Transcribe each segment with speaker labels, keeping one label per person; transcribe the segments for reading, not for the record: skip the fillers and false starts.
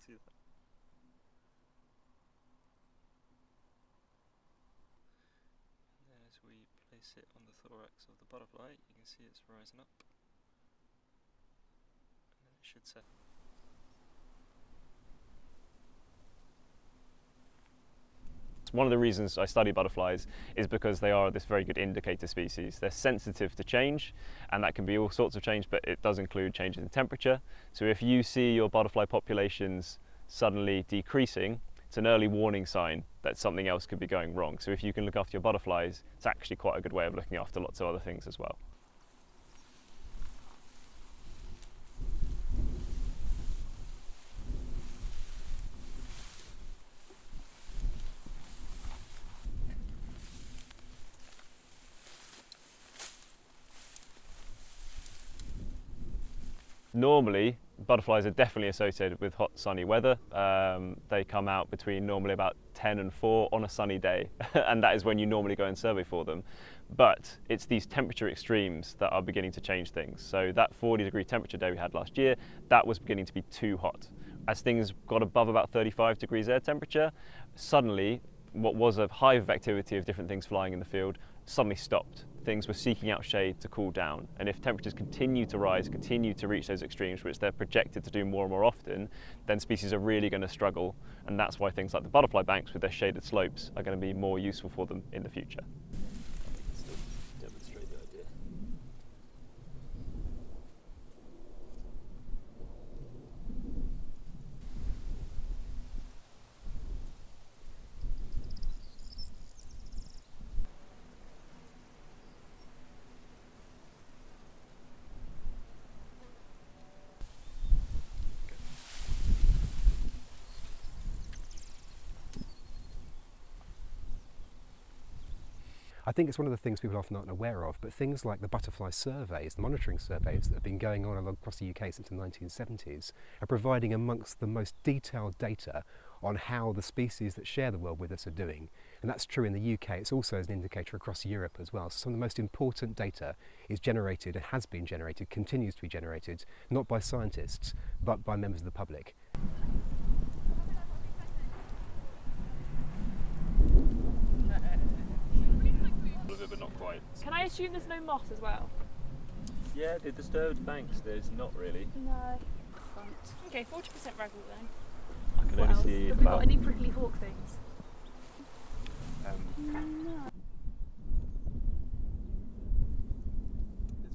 Speaker 1: see that. And then as we place it on the thorax of the butterfly, you can see it's rising up. And then it should set.
Speaker 2: One of the reasons I study butterflies is because they are this very good indicator species. They're sensitive to change, and that can be all sorts of change, but it does include changes in temperature. So if you see your butterfly populations suddenly decreasing, it's an early warning sign that something else could be going wrong. So if you can look after your butterflies, it's actually quite a good way of looking after lots of other things as well. Normally, butterflies are definitely associated with hot, sunny weather. They come out between normally about 10 and 4 on a sunny day, and that is when you normally go and survey for them. But it's these temperature extremes that are beginning to change things. So that 40-degree temperature day we had last year, that was beginning to be too hot. As things got above about 35 degrees air temperature, suddenly what was a hive of activity of different things flying in the field suddenly stopped. Things were seeking out shade to cool down, and if temperatures continue to rise, continue to reach those extremes, which they're projected to do more and more often, then species are really going to struggle, and that's why things like the butterfly banks with their shaded slopes are going to be more useful for them in the future.
Speaker 1: Demonstrate the idea.
Speaker 3: I think it's one of the things people often aren't aware of, but things like the butterfly surveys, the monitoring surveys that have been going on across the UK since the 1970s, are providing amongst the most detailed data on how the species that share the world with us are doing. And that's true in the UK, it's also an indicator across Europe as well. So some of the most important data is generated, and has been generated, continues to be generated, not by scientists, but by members of the public.
Speaker 2: But not quite.
Speaker 4: Can I assume there's no moss as well?
Speaker 2: Yeah, the disturbed banks, there's not really.
Speaker 4: No. Okay, 40% ragwort then.
Speaker 2: I can only see
Speaker 4: Have we got any prickly hawk things?
Speaker 1: There's
Speaker 4: No.
Speaker 1: a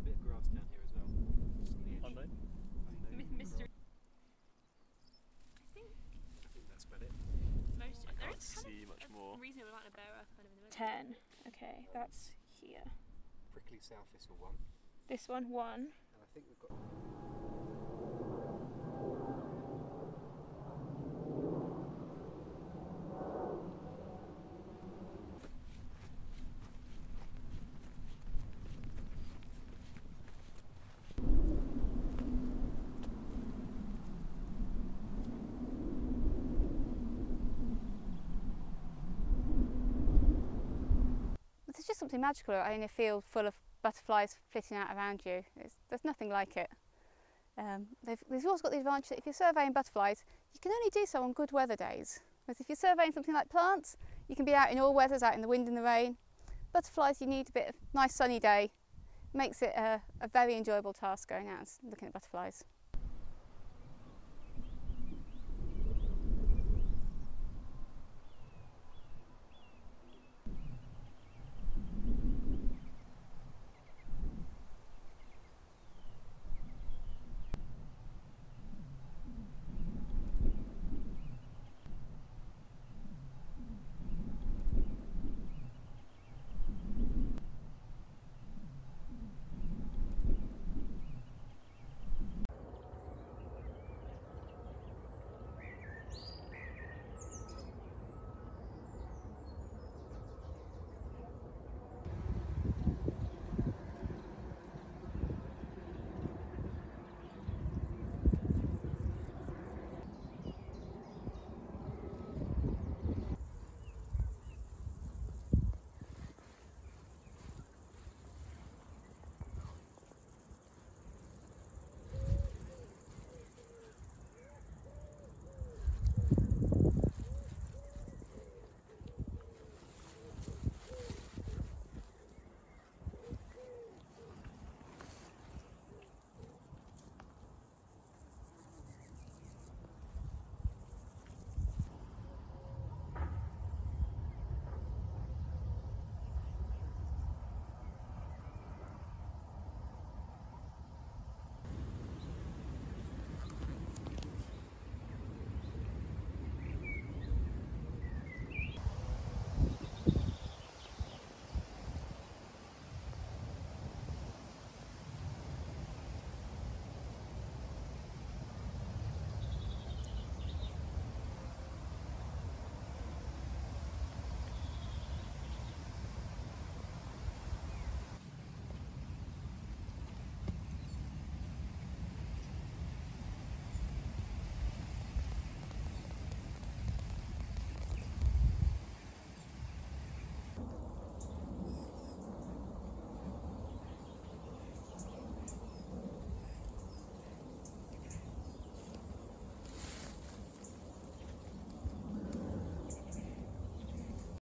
Speaker 1: bit of grass down here as well.
Speaker 4: Mystery.
Speaker 1: I think that's about it.
Speaker 4: Most
Speaker 1: I
Speaker 4: there
Speaker 1: can't
Speaker 4: is kind
Speaker 1: see
Speaker 4: of
Speaker 1: much
Speaker 4: a
Speaker 1: more.
Speaker 4: reasonable amount of bare earth kind of in the middle. 10. Okay, that's here.
Speaker 3: Prickly sow thistle 1.
Speaker 4: This one, 1.
Speaker 3: And I think we've got...
Speaker 5: There's just something magical in a field full of butterflies flitting out around you. There's nothing like it. They've also got the advantage that if you're surveying butterflies, you can only do so on good weather days. Whereas if you're surveying something like plants, you can be out in all weathers, out in the wind and the rain. Butterflies, you need a bit of nice sunny day. Makes it a very enjoyable task going out and looking at butterflies.